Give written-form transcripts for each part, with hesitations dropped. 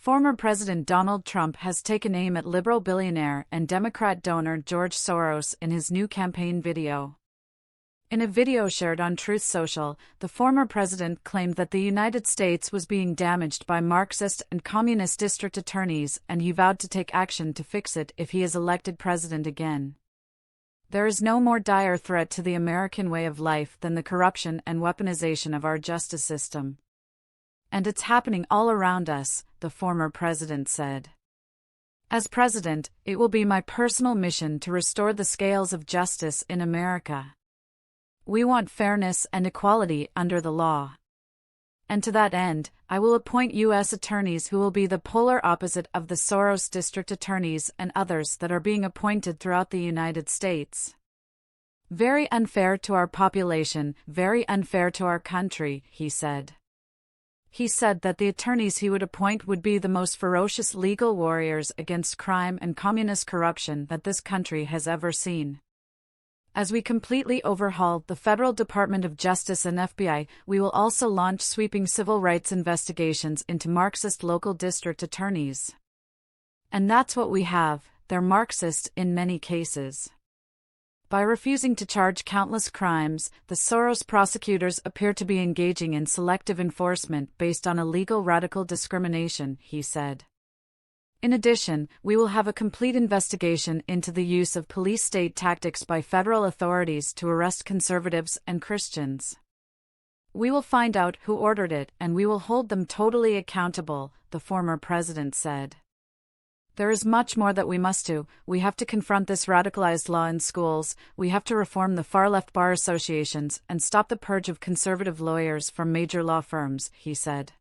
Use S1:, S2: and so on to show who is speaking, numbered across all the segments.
S1: Former President Donald Trump has taken aim at liberal billionaire and Democrat donor George Soros in his new campaign video. In a video shared on Truth Social, the former president claimed that the United States was being damaged by Marxist and communist district attorneys, and he vowed to take action to fix it if he is elected president again. There is no more dire threat to the American way of life than the corruption and weaponization of our justice system. And it's happening all around us, the former president said. As president, it will be my personal mission to restore the scales of justice in America. We want fairness and equality under the law. And to that end, I will appoint U.S. attorneys who will be the polar opposite of the Soros district attorneys and others that are being appointed throughout the United States. Very unfair to our population, very unfair to our country, he said. He said that the attorneys he would appoint would be the most ferocious legal warriors against crime and communist corruption that this country has ever seen. As we completely overhaul the Federal Department of Justice and FBI, we will also launch sweeping civil rights investigations into Marxist local district attorneys. And that's what we have, they're Marxist in many cases. By refusing to charge countless crimes, the Soros prosecutors appear to be engaging in selective enforcement based on illegal radical discrimination, he said. In addition, we will have a complete investigation into the use of police-state tactics by federal authorities to arrest conservatives and Christians. We will find out who ordered it and we will hold them totally accountable, the former president said. There is much more that we must do. We have to confront this radicalized law in schools, we have to reform the far-left bar associations and stop the purge of conservative lawyers from major law firms, he said.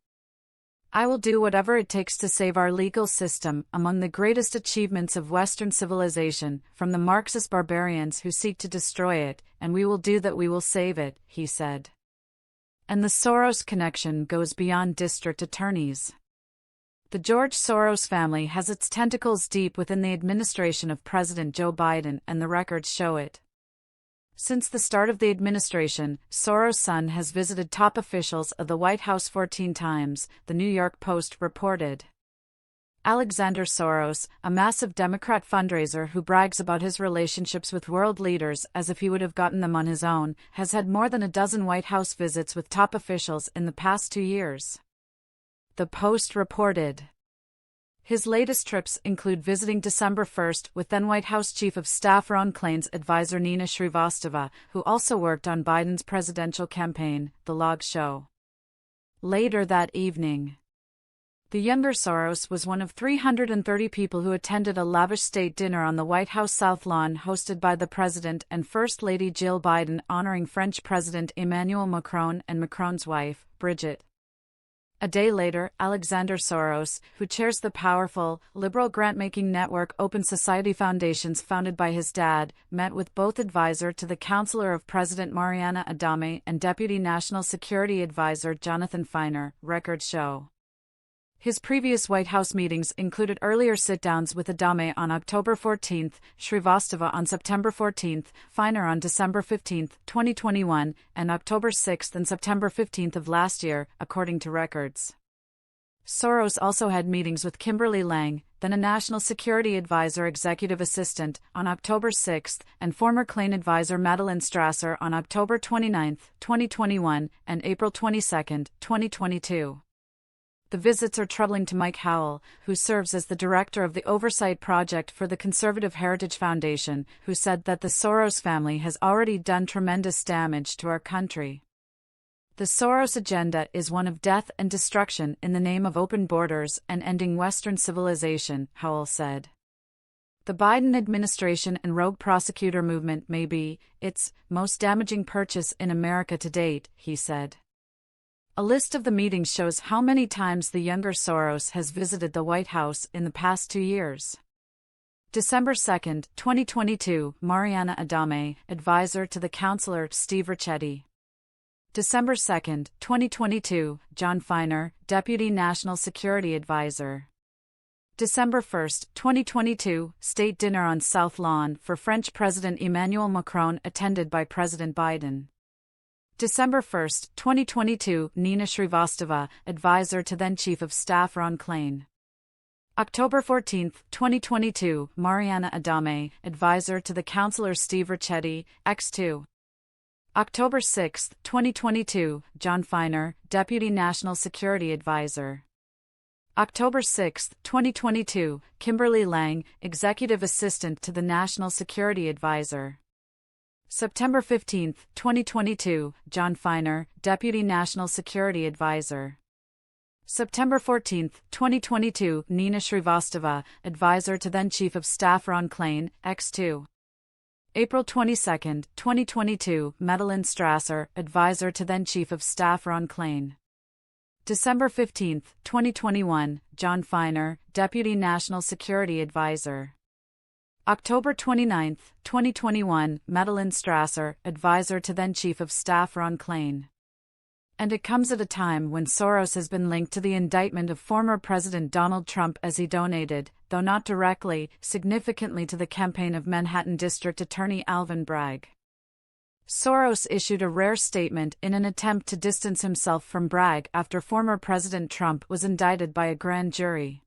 S1: I will do whatever it takes to save our legal system, among the greatest achievements of Western civilization, from the Marxist barbarians who seek to destroy it, and we will do that, we will save it, he said. And the Soros connection goes beyond district attorneys. The George Soros family has its tentacles deep within the administration of President Joe Biden, and the records show it. Since the start of the administration, Soros' son has visited top officials of the White House 14 times, the New York Post reported. Alexander Soros, a massive Democrat fundraiser who brags about his relationships with world leaders as if he would have gotten them on his own, has had more than a dozen White House visits with top officials in the past 2 years. The Post reported. His latest trips include visiting December 1st with then White House Chief of Staff Ron Klain's advisor Nina Srivastava, who also worked on Biden's presidential campaign, the logs show. Later that evening, the younger Soros was one of 330 people who attended a lavish state dinner on the White House South Lawn hosted by the President and First Lady Jill Biden, honoring French President Emmanuel Macron and Macron's wife, Brigitte. A day later, Alexander Soros, who chairs the powerful, liberal grant-making network Open Society Foundations founded by his dad, met with both advisor to the counselor of President Mariana Adame and Deputy National Security Advisor Jonathan Feiner, records show. His previous White House meetings included earlier sit-downs with Adame on October 14, Srivastava on September 14, Feiner on December 15, 2021, and October 6 and September 15 of last year, according to records. Soros also had meetings with Kimberly Lang, then a National Security Advisor executive assistant, on October 6, and former Klain advisor Madeleine Strasser on October 29, 2021, and April 22, 2022. The visits are troubling to Mike Howell, who serves as the director of the Oversight Project for the Conservative Heritage Foundation, who said that the Soros family has already done tremendous damage to our country. The Soros agenda is one of death and destruction in the name of open borders and ending Western civilization, Howell said. The Biden administration and rogue prosecutor movement may be its most damaging purchase in America to date, he said. A list of the meetings shows how many times the younger Soros has visited the White House in the past 2 years. December 2, 2022, Mariana Adame, advisor to the counselor Steve Ricchetti. December 2, 2022, John Feiner, Deputy National Security Advisor. December 1, 2022, State Dinner on South Lawn for French President Emmanuel Macron attended by President Biden. December 1, 2022, Nina Srivastava, advisor to then Chief of Staff Ron Klain. October 14, 2022, Mariana Adame, advisor to the counselor Steve Ricchetti, X2. October 6, 2022, John Feiner, Deputy National Security Advisor. October 6, 2022, Kimberly Lang, Executive Assistant to the National Security Advisor. September 15, 2022, John Feiner, Deputy National Security Advisor. September 14, 2022, Nina Shrivastava, Advisor to then Chief of Staff Ron Klain, X2. April 22, 2022, Madeleine Strasser, Advisor to then Chief of Staff Ron Klain. December 15, 2021, John Feiner, Deputy National Security Advisor. October 29, 2021, Madeleine Strasser, Advisor to then Chief of Staff Ron Klain. And it comes at a time when Soros has been linked to the indictment of former President Donald Trump as he donated, though not directly, significantly to the campaign of Manhattan District Attorney Alvin Bragg. Soros issued a rare statement in an attempt to distance himself from Bragg after former President Trump was indicted by a grand jury.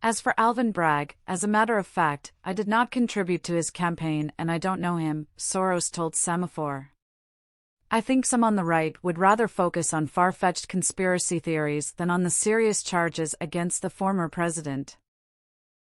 S1: As for Alvin Bragg, as a matter of fact, I did not contribute to his campaign and I don't know him, Soros told Semaphore. I think some on the right would rather focus on far-fetched conspiracy theories than on the serious charges against the former president.